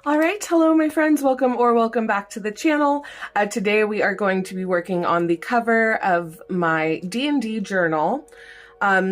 All right, hello my friends, welcome back to the channel. Today we are going to be working on the cover of my D&D journal.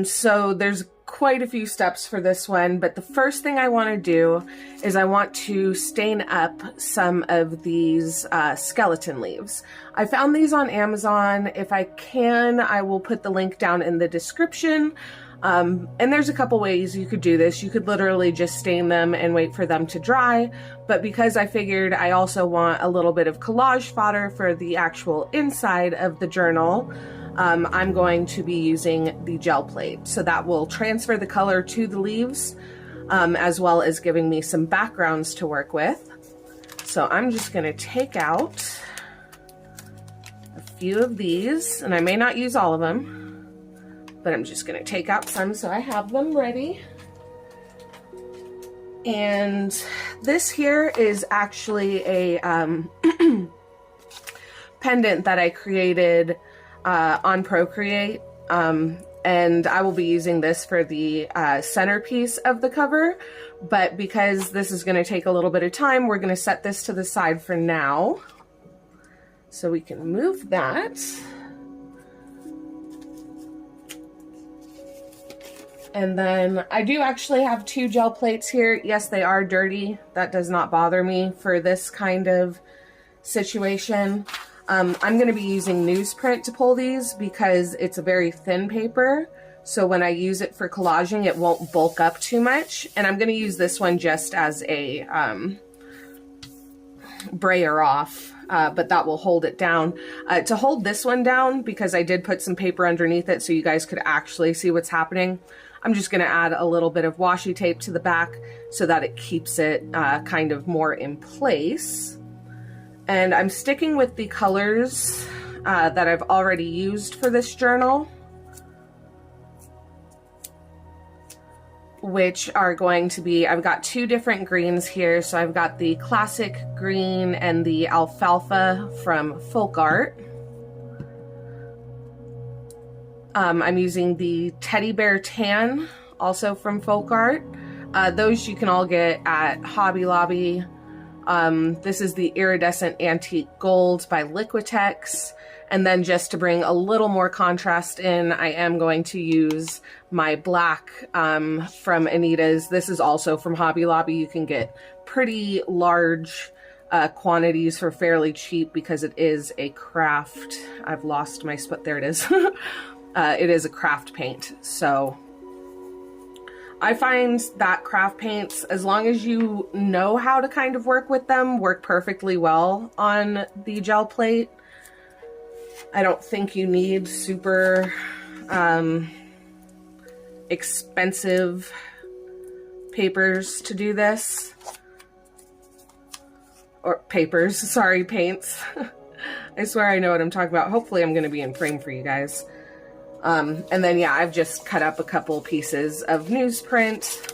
So there's quite a few steps for this one, but the first thing I want to do is I want to stain up some of these skeleton leaves. I found these on Amazon. If I can, I will put the link down in the description. And there's a couple ways you could do this. You could literally just stain them and wait for them to dry, but because I figured I also want a little bit of collage fodder for the actual inside of the journal, I'm going to be using the gel plate. So that will transfer the color to the leaves, as well as giving me some backgrounds to work with. So I'm just going to take out a few of these, and I may not use all of them, but I'm just going to take out some so I have them ready. And this here is actually a pendant that I created on Procreate, and I will be using this for the centerpiece of the cover, but because this is going to take a little bit of time, we're going to set this to the side for now. So we can move that. And then I do actually have two gel plates here. Yes, they are dirty. That does not bother me for this kind of situation. I'm going to be using newsprint to pull these because it's a very thin paper. So when I use it for collaging, it won't bulk up too much. And I'm going to use this one just as a brayer off, but that will hold it down. To hold this one down, because I did put some paper underneath it so you guys could actually see what's happening, I'm just going to add a little bit of washi tape to the back so that it keeps it kind of more in place. And I'm sticking with the colors that I've already used for this journal, which are going to be, I've got two different greens here. So I've got the classic green and the alfalfa from Folk Art. I'm using the teddy bear tan, also from Folk Art. Those you can all get at Hobby Lobby. This is the Iridescent Antique Gold by Liquitex. And then just to bring a little more contrast in, I am going to use my black from Anita's. This is also from Hobby Lobby. You can get pretty large quantities for fairly cheap because it is a craft. I've lost my spot. There it is. It is a craft paint. So I find that craft paints, as long as you know how to kind of work with them, work perfectly well on the gel plate. I don't think you need super expensive papers to do this. Or papers, sorry, paints. I swear I know what I'm talking about. Hopefully I'm going to be in frame for you guys. And then, yeah, I've just cut up a couple pieces of newsprint.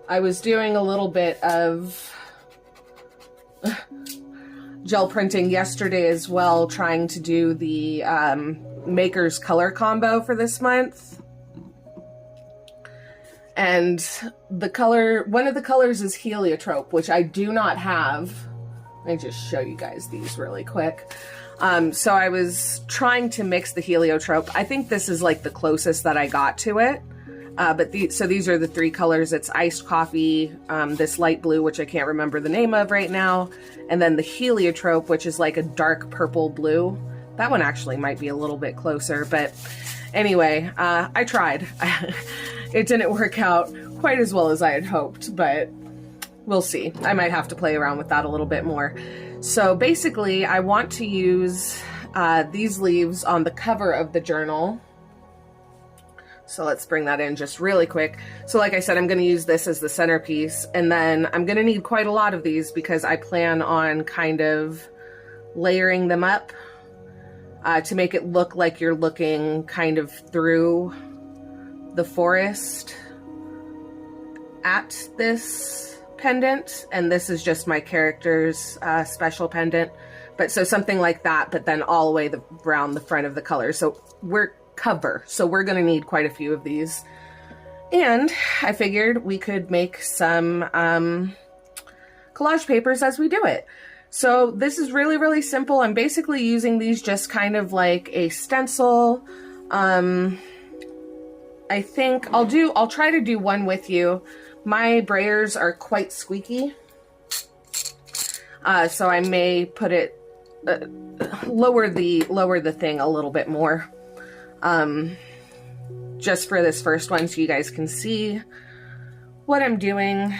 I was doing a little bit of gel printing yesterday as well, trying to do the Maker's color combo for this month. And the color, one of the colors is heliotrope, which I do not have. Let me just show you guys these really quick. So I was trying to mix the heliotrope. I think this is like the closest that I got to it. So these are the three colors. It's iced coffee, this light blue, which I can't remember the name of right now, and then the heliotrope, which is like a dark purple blue. That one actually might be a little bit closer, but anyway, I tried. It didn't work out quite as well as I had hoped, but we'll see. I might have to play around with that a little bit more. So basically, I want to use these leaves on the cover of the journal. So let's bring that in just really quick. So like I said, I'm going to use this as the centerpiece, and then I'm going to need quite a lot of these because I plan on kind of layering them up to make it look like you're looking kind of through the forest at this pendant. And this is just my character's special pendant. But so something like that, but then all the way around the front of the color. So we're going to need quite a few of these. And I figured we could make some collage papers as we do it. So this is really, really simple. I'm basically using these just kind of like a stencil. I think I'll try to do one with you. My brayers are quite squeaky. So I may put it, lower the thing a little bit more. Just for this first one so you guys can see what I'm doing.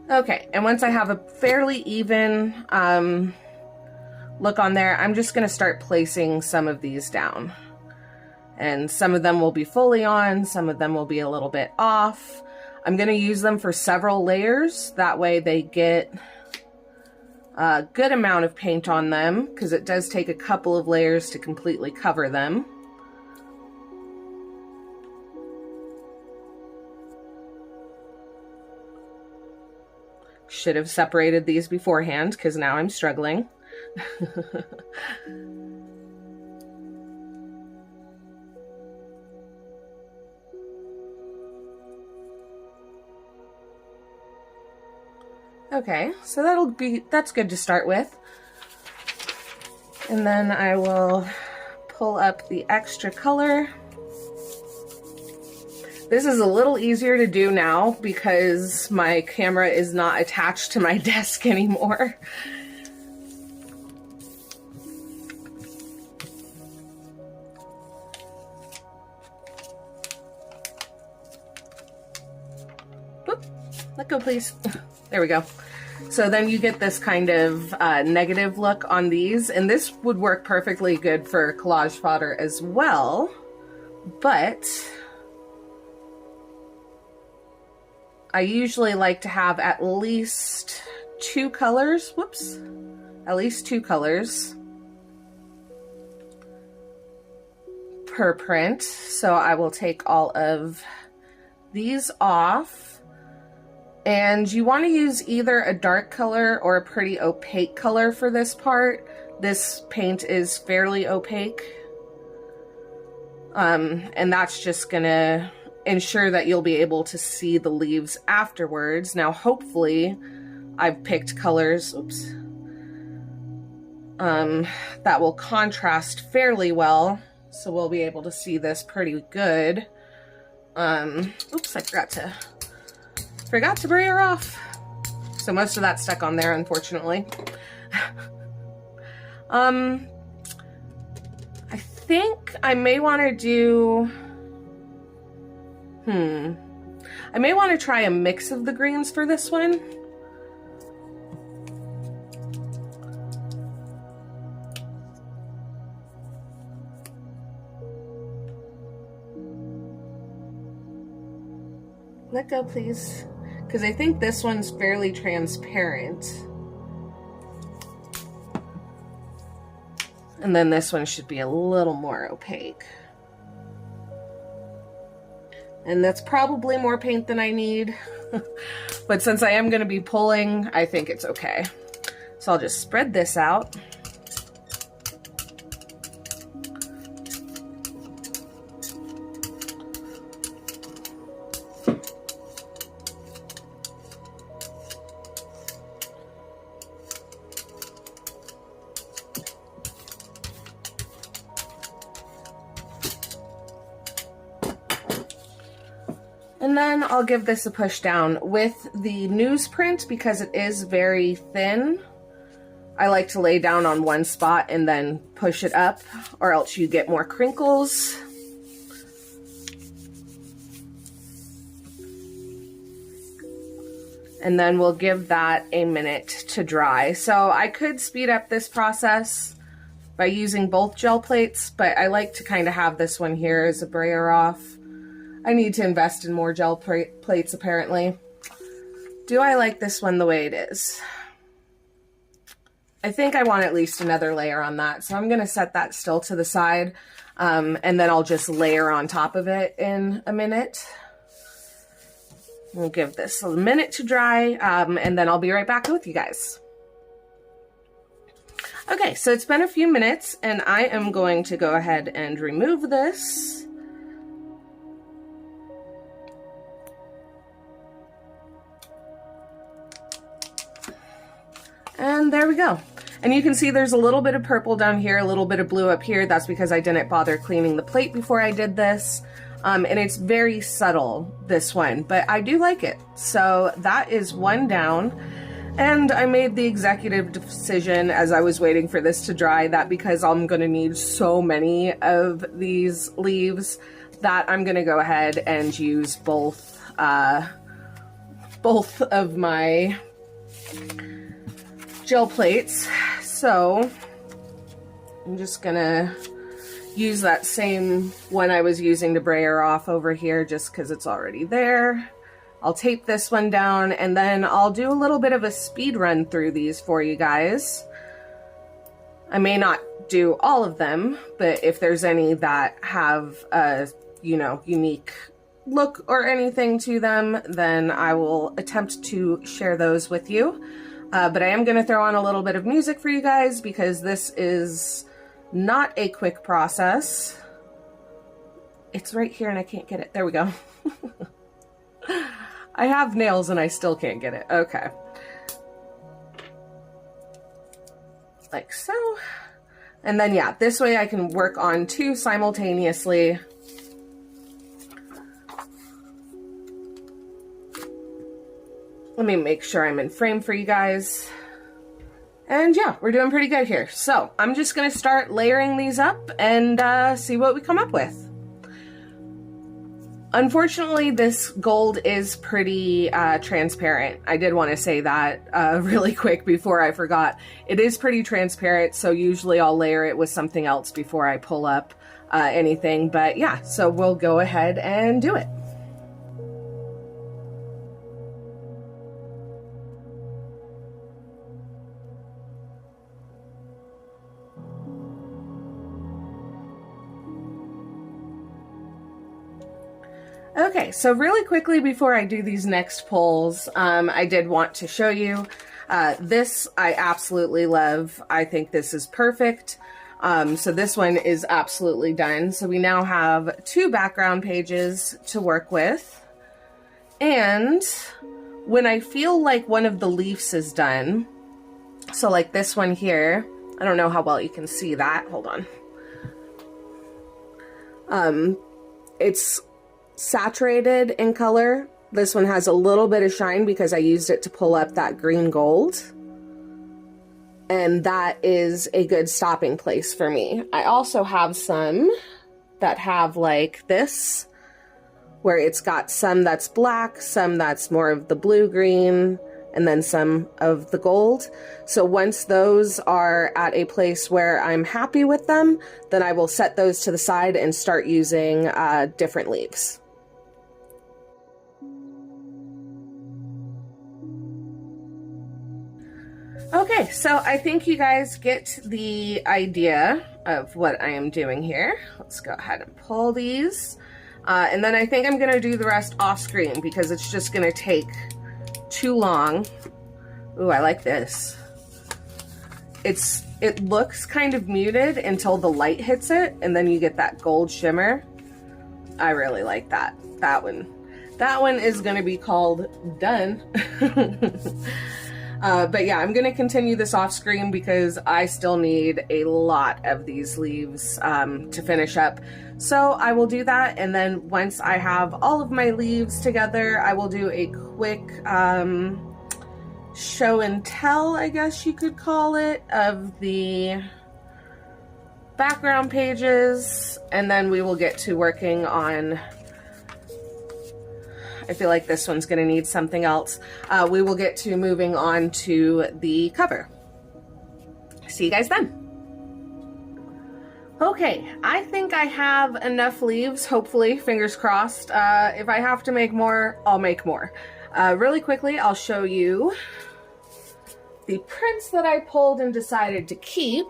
Okay, and once I have a fairly even look on there, I'm just going to start placing some of these down. And some of them will be fully on, some of them will be a little bit off. I'm going to use them for several layers, that way they get a good amount of paint on them, because it does take a couple of layers to completely cover them. Should have separated these beforehand because now I'm struggling. Okay, so that's good to start with. And then I will pull up the extra color. This is a little easier to do now because my camera is not attached to my desk anymore. Oop, let go, please. There we go. So then you get this kind of negative look on these, and this would work perfectly good for collage fodder as well, but I usually like to have at least two colors, at least two colors per print. So I will take all of these off, and you want to use either a dark color or a pretty opaque color for this part. This paint is fairly opaque, and that's just gonna ensure that you'll be able to see the leaves afterwards. Now, hopefully, I've picked colors, that will contrast fairly well, so we'll be able to see this pretty good. I forgot to brayer off. So most of that stuck on there, unfortunately. I think I may want to do, I may want to try a mix of the greens for this one. Let go, please. Because I think this one's fairly transparent. And then this one should be a little more opaque. And that's probably more paint than I need. But since I am going to be pulling, I think it's okay. So I'll just spread this out. And then I'll give this a push down. With the newsprint, because it is very thin, I like to lay down on one spot and then push it up, or else you get more crinkles. And then we'll give that a minute to dry. So I could speed up this process by using both gel plates, but I like to kind of have this one here as a brayer off. I need to invest in more gel plates, apparently. Do I like this one the way it is? I think I want at least another layer on that. So I'm going to set that still to the side. And then I'll just layer on top of it in a minute. We'll give this a minute to dry, and then I'll be right back with you guys. Okay, so it's been a few minutes, and I am going to go ahead and remove this. And there we go. And you can see there's a little bit of purple down here, a little bit of blue up here. That's because I didn't bother cleaning the plate before I did this. And it's very subtle, this one, but I do like it. So that is one down. And I made the executive decision as I was waiting for this to dry that because I'm going to need so many of these leaves that I'm going to go ahead and use both of my gel plates. So I'm just going to use that same one I was using to brayer off over here just because it's already there. I'll tape this one down and then I'll do a little bit of a speed run through these for you guys. I may not do all of them, but if there's any that have a, you know, unique look or anything to them, then I will attempt to share those with you. But I am going to throw on a little bit of music for you guys because this is not a quick process. It's right here and I can't get it. There we go. I have nails and I still can't get it. Okay. Like so. And then yeah, this way I can work on two simultaneously. Let me make sure I'm in frame for you guys. And yeah, we're doing pretty good here. So I'm just going to start layering these up and see what we come up with. Unfortunately, this gold is pretty transparent. I did want to say that really quick before I forgot. It is pretty transparent, so usually I'll layer it with something else before I pull up anything. But yeah, so we'll go ahead and do it. Okay, so really quickly before I do these next pulls, I did want to show you this. I absolutely love. I think this is perfect. So this one is absolutely done. So we now have two background pages to work with. And when I feel like one of the leaves is done, so like this one here, I don't know how well you can see that. Hold on. It's saturated in color. This one has a little bit of shine because I used it to pull up that green gold. And that is a good stopping place for me. I also have some that have like this, where it's got some that's black, some that's more of the blue-green, and then some of the gold. So once those are at a place where I'm happy with them, then I will set those to the side and start using different leaves. Okay, so I think you guys get the idea of what I am doing here. Let's go ahead and pull these. And then I think I'm gonna do the rest off screen because it's just gonna take too long. Ooh, I like this. It looks kind of muted until the light hits it, and then you get that gold shimmer. I really like that. That one is gonna be called done. But yeah, I'm going to continue this off screen because I still need a lot of these leaves to finish up. So I will do that, and then once I have all of my leaves together, I will do a quick show and tell, I guess you could call it, of the background pages, and then we will get to working on, I feel like this one's going to need something else. We will get to moving on to the cover. See you guys then. Okay, I think I have enough leaves, hopefully, fingers crossed. If I have to make more, I'll make more. Really quickly, I'll show you the prints that I pulled and decided to keep.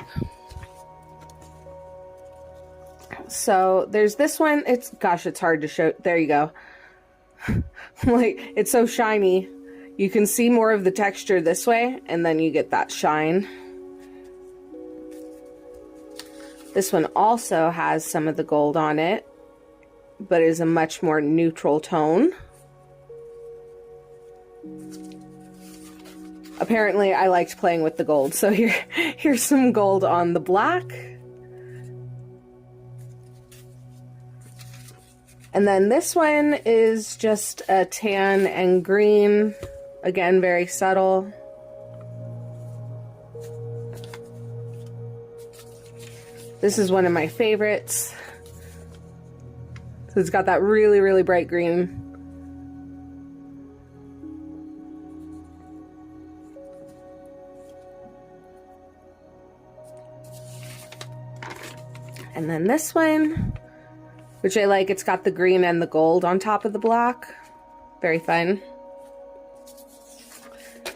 So there's this one. Gosh, it's hard to show. There you go. Like, it's so shiny. You can see more of the texture this way, and then you get that shine. This one also has some of the gold on it, but is a much more neutral tone. Apparently, I liked playing with the gold, so here's some gold on the black. And then this one is just a tan and green. Again, very subtle. This is one of my favorites. So it's got that really, really bright green. And then this one, which I like, it's got the green and the gold on top of the black. Very fun.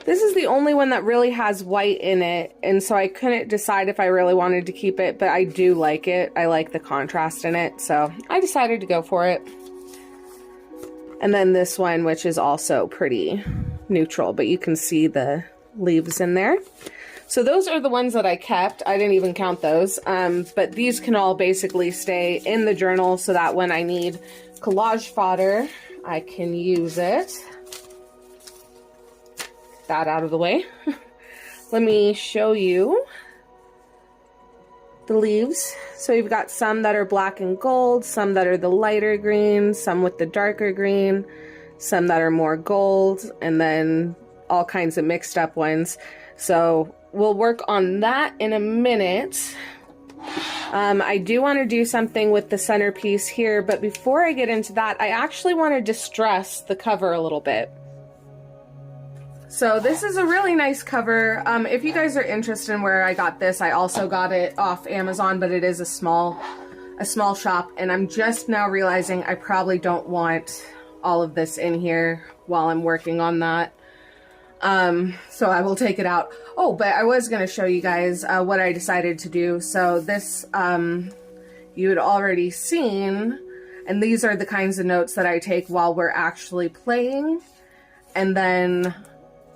This is the only one that really has white in it, and so I couldn't decide if I really wanted to keep it, but I do like it. I like the contrast in it, so I decided to go for it. And then this one, which is also pretty neutral, but you can see the leaves in there. So those are the ones that I kept. I didn't even count those, but these can all basically stay in the journal so that when I need collage fodder, I can use it. That out of the way. Let me show you the leaves. So you've got some that are black and gold, some that are the lighter green, some with the darker green, some that are more gold, and then all kinds of mixed up ones. So we'll work on that in a minute. I do want to do something with the centerpiece here, but before I get into that, I actually want to distress the cover a little bit. So this is a really nice cover. If you guys are interested in where I got this, I also got it off Amazon, but it is a small shop, and I'm just now realizing I probably don't want all of this in here while I'm working on that. So I will take it out. Oh, but I was going to show you guys what I decided to do. So this, you had already seen, and these are the kinds of notes that I take while we're actually playing. And then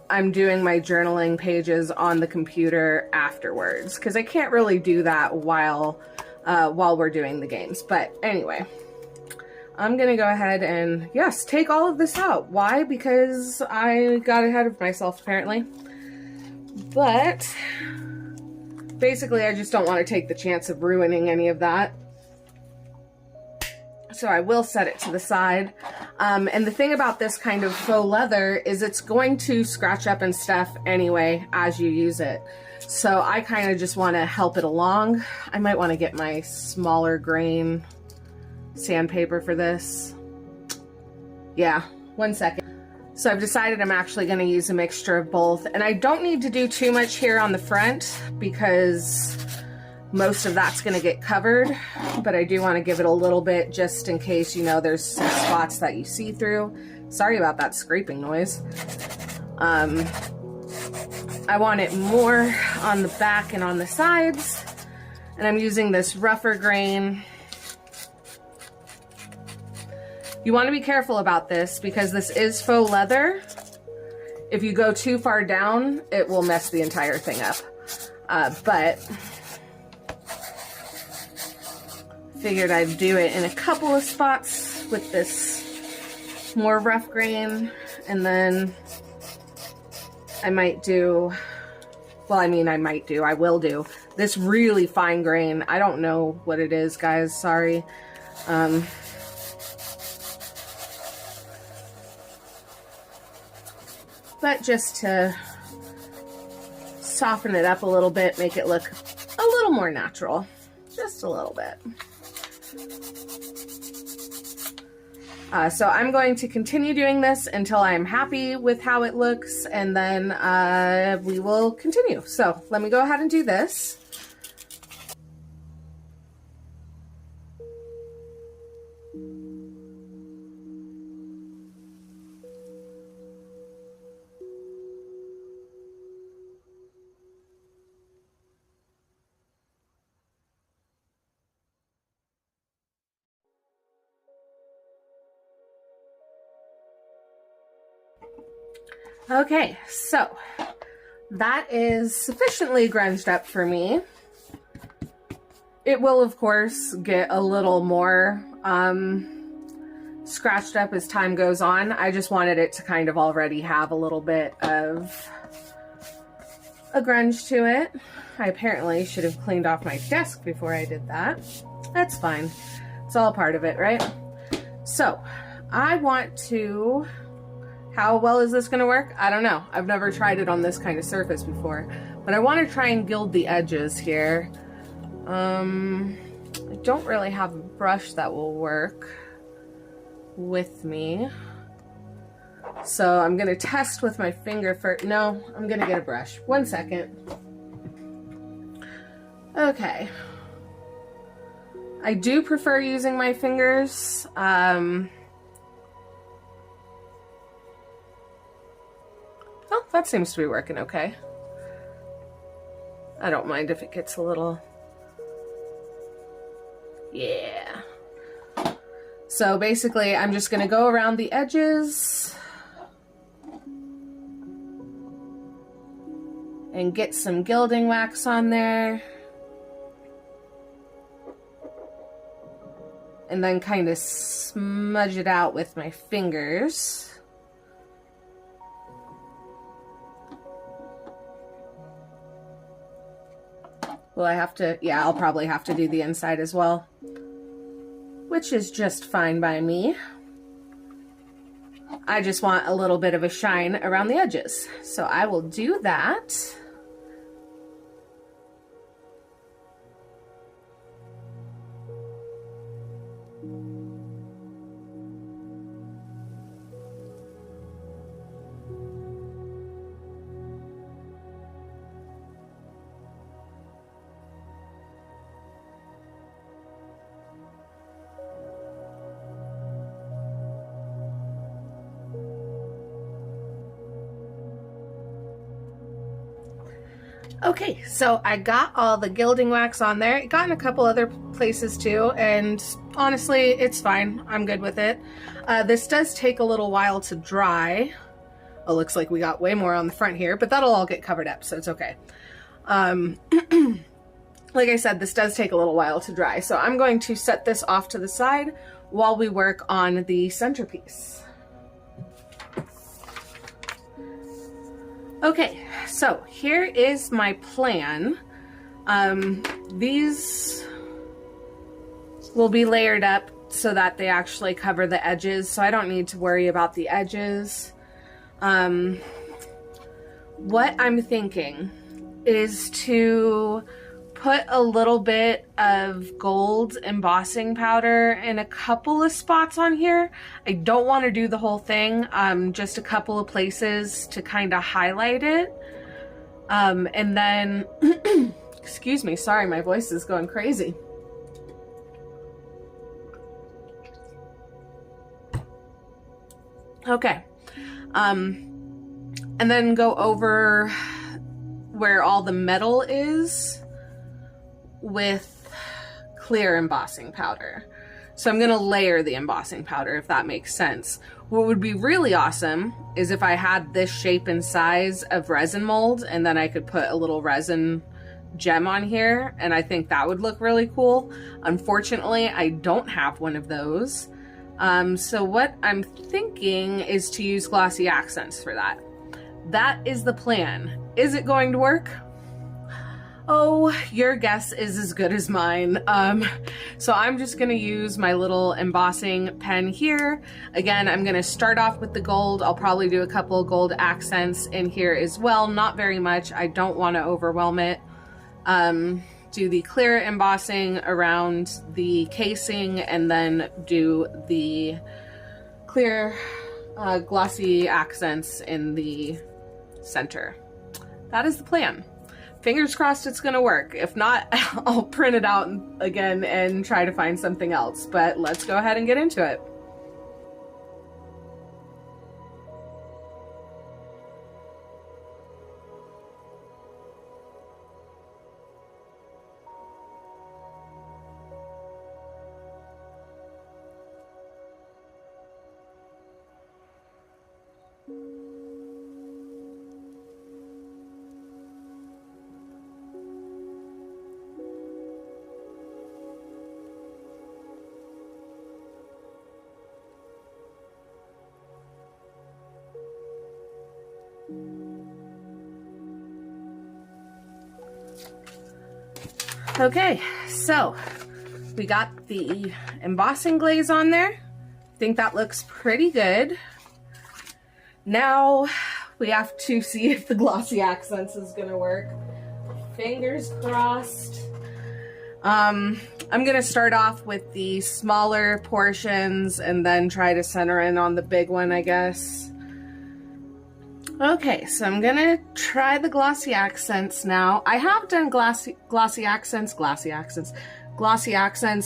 I'm doing my journaling pages on the computer afterwards, because I can't really do that while we're doing the games. But anyway, I'm gonna go ahead and, yes, take all of this out. Why? Because I got ahead of myself, apparently. But basically, I just don't want to take the chance of ruining any of that. So I will set it to the side. And the thing about this kind of faux leather is it's going to scratch up and stuff anyway as you use it. So I kind of just want to help it along. I might want to get my smaller grain sandpaper for this. Yeah, 1 second. So I've decided I'm actually going to use a mixture of both. And I don't need to do too much here on the front because most of that's going to get covered, but I do want to give it a little bit just in case, you know, there's some spots that you see through. Sorry about that scraping noise. I want it more on the back and on the sides, and I'm using this rougher grain. You want to be careful about this because this is faux leather. If you go too far down, it will mess the entire thing up. But figured I'd do it in a couple of spots with this more rough grain, and then I might do, well, I mean, I will do this really fine grain. I don't know what it is, guys, sorry. But just to soften it up a little bit, make it look a little more natural, just a little bit. So I'm going to continue doing this until I'm happy with how it looks, and then we will continue. So let me go ahead and do this. Okay, so that is sufficiently grunged up for me. It will, of course, get a little more scratched up as time goes on. I just wanted it to kind of already have a little bit of a grunge to it. I apparently should have cleaned off my desk before I did that. That's fine. It's all part of it, right? So, I want to... How well is this going to work? I don't know. I've never tried it on this kind of surface before. But I want to try and gild the edges here. I don't really have a brush that will work with me. So I'm going to test with my finger first. No, I'm going to get a brush. 1 second. Okay. I do prefer using my fingers. Oh, that seems to be working okay. I don't mind if it gets a little... Yeah. So basically, I'm just going to go around the edges and get some gilding wax on there. And then kind of smudge it out with my fingers. Will I have to? Yeah, I'll probably have to do the inside as well. Which is just fine by me. I just want a little bit of a shine around the edges. So I will do that. Okay, so I got all the gilding wax on there. It got in a couple other places too, and honestly, it's fine. I'm good with it. This does take a little while to dry. Oh, looks like we got way more on the front here, but that'll all get covered up, so it's okay. Like I said, this does take a little while to dry, so I'm going to set this off to the side while we work on the centerpiece. Okay, so here is my plan. These will be layered up so that they actually cover the edges, so I don't need to worry about the edges. What I'm thinking is to put a little bit of gold embossing powder in a couple of spots on here. I don't want to do the whole thing, just a couple of places to kind of highlight it. And then, excuse me, sorry, my voice is going crazy. Okay. And then go over where all the metal is with clear embossing powder. So I'm going to layer the embossing powder, if that makes sense. What would be really awesome is if I had this shape and size of resin mold, and then I could put a little resin gem on here, and I think that would look really cool. Unfortunately, I don't have one of those. So what I'm thinking is to use glossy accents for that. That is the plan. Is it going to work? Oh, your guess is as good as mine. So I'm just gonna use my little embossing pen here. Again, I'm gonna start off with the gold. I'll probably do a couple of gold accents in here as well. Not very much. I don't want to overwhelm it. Do the clear embossing around the casing, and then do the clear glossy accents in the center. That is the plan. Fingers crossed it's gonna work. If not, I'll print it out again and try to find something else. But let's go ahead and get into it. Okay, so we got the embossing glaze on there. I think that looks pretty good. Now we have to see if the glossy accents is gonna work. Fingers crossed. I'm gonna start off with the smaller portions and then try to center in on the big one, I guess. Okay, so I'm gonna try the glossy accents now. I have done glossy accents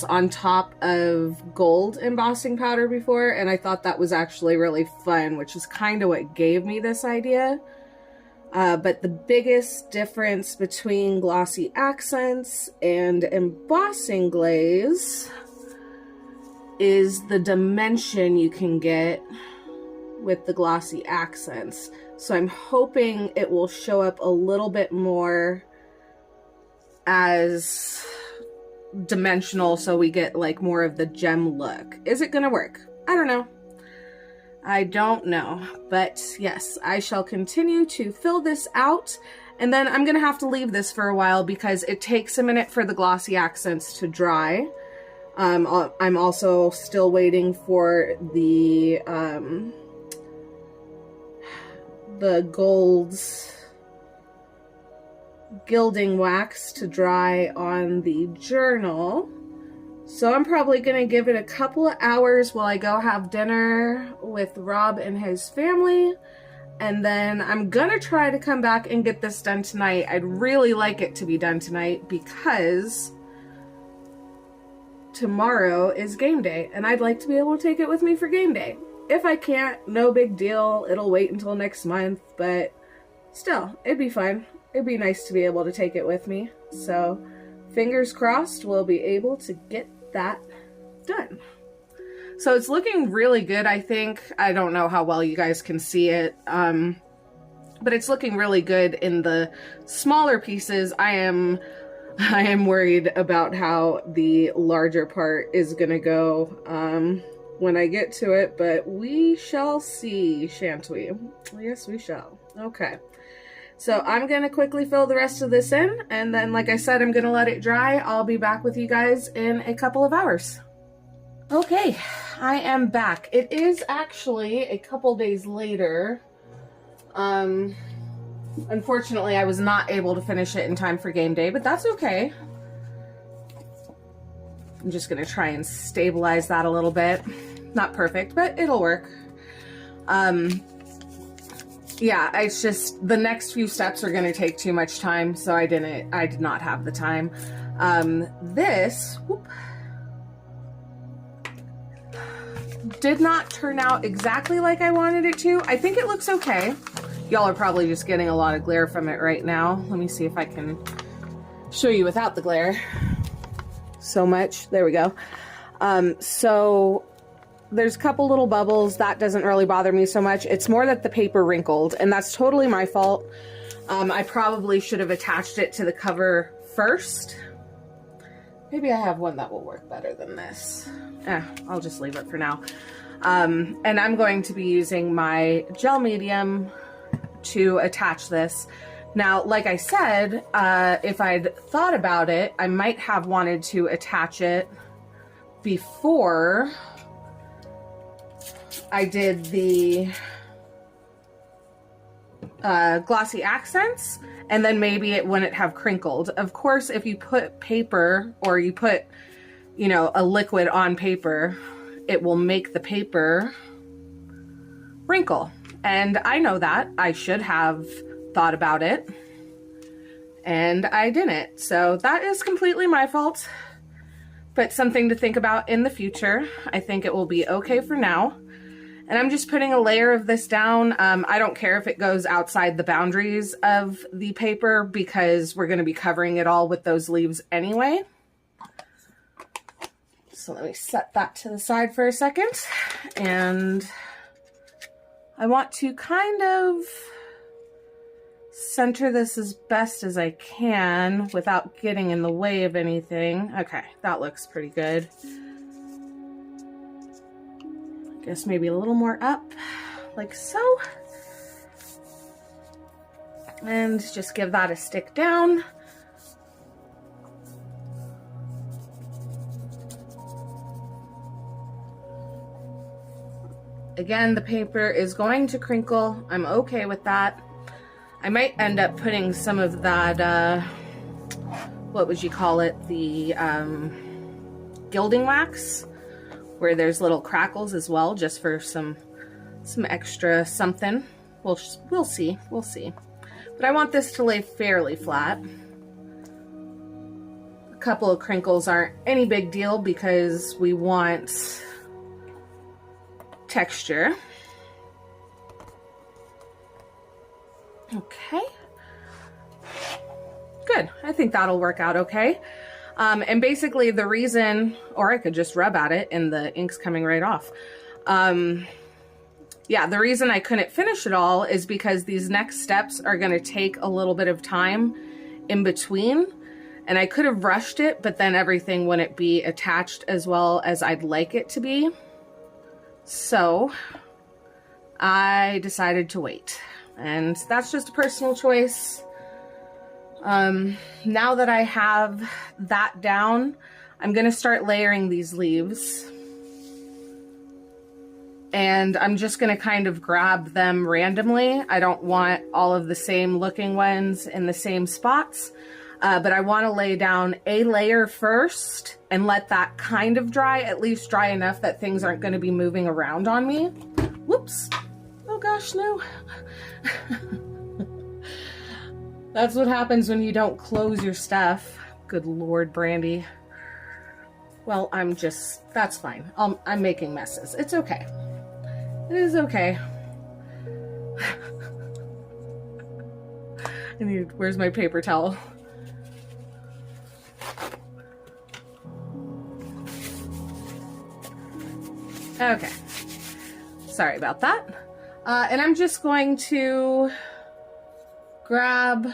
on top of gold embossing powder before, and I thought that was actually really fun, which is kind of what gave me this idea. But the biggest difference between glossy accents and embossing glaze is the dimension you can get with the glossy accents. So I'm hoping it will show up a little bit more as dimensional, so we get like more of the gem look. Is it gonna work? I don't know. I don't know, but yes, I shall continue to fill this out, and then I'm gonna have to leave this for a while because it takes a minute for the glossy accents to dry. I'm also still waiting for the gold's gilding wax to dry on the journal. So I'm probably gonna give it a couple of hours while I go have dinner with Rob and his family, and then I'm gonna try to come back and get this done tonight. I'd really like it to be done tonight because tomorrow is game day and I'd like to be able to take it with me for game day. If I can't, no big deal. It'll wait until next month, but still, it'd be fun. It'd be nice to be able to take it with me. So fingers crossed we'll be able to get that done. So it's looking really good, I think. I don't know how well you guys can see it, but it's looking really good in the smaller pieces. I am worried about how the larger part is gonna go when I get to it, but we shall see, shan't we? Yes, we shall. Okay. So I'm going to quickly fill the rest of this in, and then, like I said, I'm going to let it dry. I'll be back with you guys in a couple of hours. Okay, I am back. It is actually a couple days later. Unfortunately, I was not able to finish it in time for game day, but that's okay. I'm just going to try and stabilize that a little bit. Not perfect, but it'll work. Yeah, it's just the next few steps are going to take too much time, so I did not have the time. This did not turn out exactly like I wanted it to. I think it looks okay. Y'all are probably just getting a lot of glare from it right now. Let me see if I can show you without the glare. So much. There we go. So there's a couple little bubbles. That doesn't really bother me so much. It's more that the paper wrinkled, and that's totally my fault. I probably should have attached it to the cover first. Maybe I have one that will work better than this. I'll just leave it for now. And I'm going to be using my gel medium to attach this. Now, like I said, if I'd thought about it, I might have wanted to attach it before I did the glossy accents, and then maybe it wouldn't have crinkled. Of course, if you put paper, or you put, you know, a liquid on paper, it will make the paper wrinkle. And I know that. I should have thought about it, and I didn't. So that is completely my fault, but something to think about in the future. I think it will be okay for now. And I'm just putting a layer of this down. I don't care if it goes outside the boundaries of the paper because we're going to be covering it all with those leaves anyway. So let me set that to the side for a second. And I want to kind of center this as best as I can without getting in the way of anything. Okay, that looks pretty good. Guess maybe a little more up, like so. And just give that a stick down. Again, the paper is going to crinkle. I'm okay with that. I might end up putting some of that, what would you call it? The gilding wax, where there's little crackles as well, just for some extra something. We'll see. We'll see. But I want this to lay fairly flat. A couple of crinkles aren't any big deal because we want texture. Okay. Good. I think that'll work out okay. And basically the reason, or I could just rub at it and the ink's coming right off. Yeah, the reason I couldn't finish it all is because these next steps are going to take a little bit of time in between. And I could have rushed it, but then everything wouldn't be attached as well as I'd like it to be. So I decided to wait. And that's just a personal choice. Now that I have that down, I'm going to start layering these leaves. And I'm just going to kind of grab them randomly. I don't want all of the same looking ones in the same spots. But I want to lay down a layer first and let that kind of dry, at least dry enough that things aren't going to be moving around on me. Whoops. Oh gosh, no. That's what happens when you don't close your stuff. Good Lord, Brandy. Well, that's fine. I'm making messes. It's okay. It is okay. Where's my paper towel? Okay. Sorry about that. And I'm just going to grab...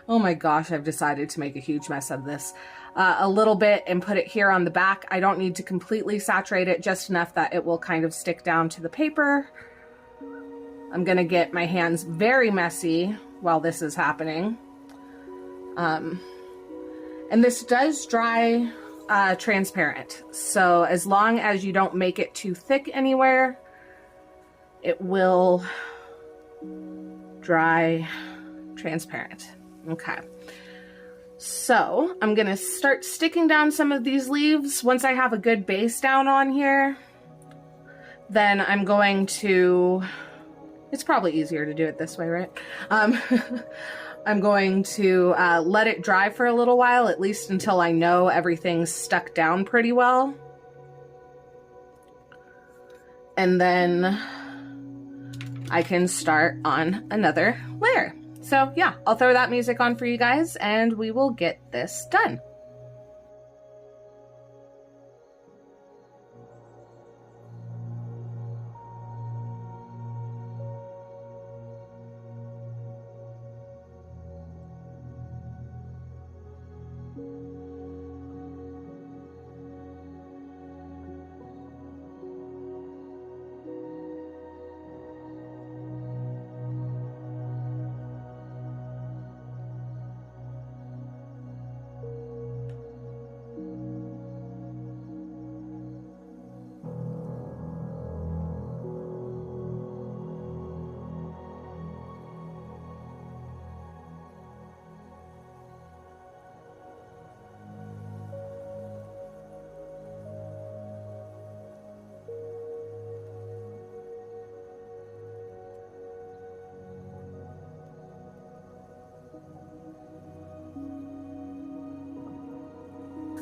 Oh my gosh, I've decided to make a huge mess of this. A little bit and put it here on the back. I don't need to completely saturate it, just enough that it will kind of stick down to the paper. I'm gonna get my hands very messy while this is happening. And this does dry transparent. So as long as you don't make it too thick anywhere, it will dry transparent. Okay. So I'm going to start sticking down some of these leaves. Once I have a good base down on here, then I'm going to, it's probably easier to do it this way, right? I'm going to let it dry for a little while, at least until I know everything's stuck down pretty well. And then I can start on another layer. So yeah, I'll throw that music on for you guys and we will get this done.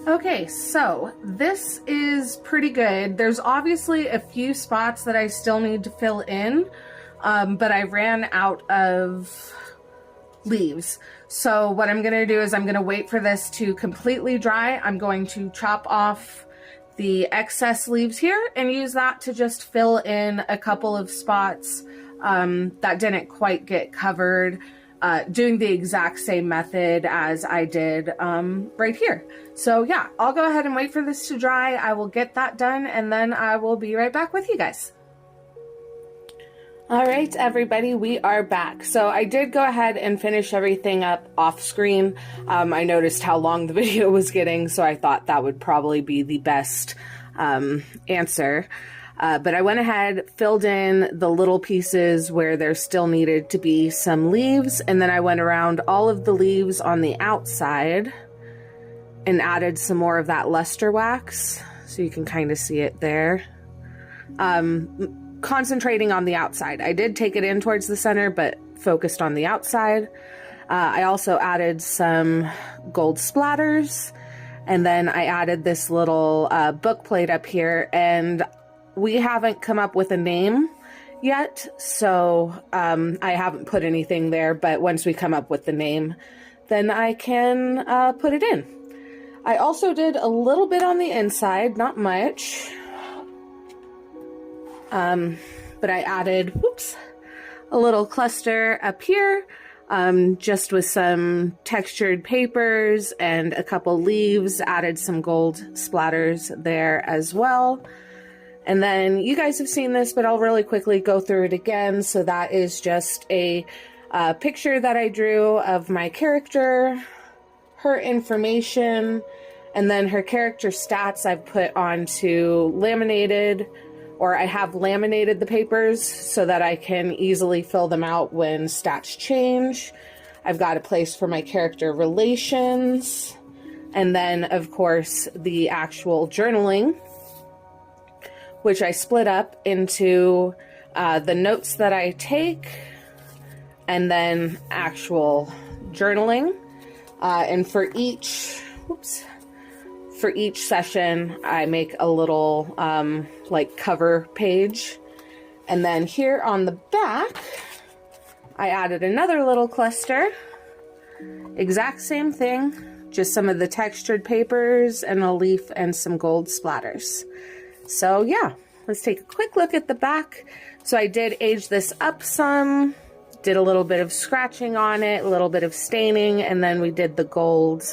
Okay, so this is pretty good. There's obviously a few spots that I still need to fill in, but I ran out of leaves. So what I'm gonna do is I'm gonna wait for this to completely dry. I'm going to chop off the excess leaves here and use that to just fill in a couple of spots that didn't quite get covered, doing the exact same method as I did right here. So yeah, I'll go ahead and wait for this to dry. I will get that done and then I will be right back with you guys. All right, everybody, we are back. So I did go ahead and finish everything up off screen. I noticed how long the video was getting, so I thought that would probably be the best answer. But I went ahead, filled in the little pieces where there still needed to be some leaves, and then I went around all of the leaves on the outside and added some more of that luster wax, so you can kind of see it there. Concentrating on the outside. I did take it in towards the center, but focused on the outside. I also added some gold splatters, and then I added this little book plate up here, and we haven't come up with a name yet, so I haven't put anything there, but once we come up with the name, then I can put it in. I also did a little bit on the inside, not much, but I added, whoops, a little cluster up here, just with some textured papers and a couple leaves, added some gold splatters there as well. And then you guys have seen this, but I'll really quickly go through it again. So that is just a picture that I drew of my character, her information, and then her character stats I've put onto laminated, or I have laminated the papers so that I can easily fill them out when stats change. I've got a place for my character relations, and then of course the actual journaling, which I split up into the notes that I take and then actual journaling. And for each session, I make a little like cover page. And then here on the back, I added another little cluster. Exact same thing, just some of the textured papers and a leaf and some gold splatters. So yeah, let's take a quick look at the back. So I did age this up some, did a little bit of scratching on it, a little bit of staining, and then we did the gold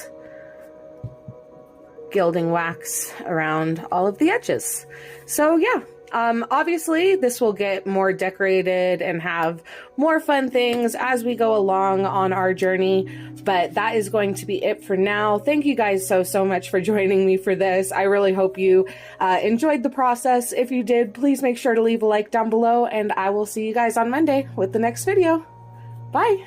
gilding wax around all of the edges. So yeah, obviously this will get more decorated and have more fun things as we go along on our journey, but that is going to be it for now. Thank you guys so much for joining me for this. I really hope you enjoyed the process. If you did, please make sure to leave a like down below, and I will see you guys on Monday with the next video. Bye.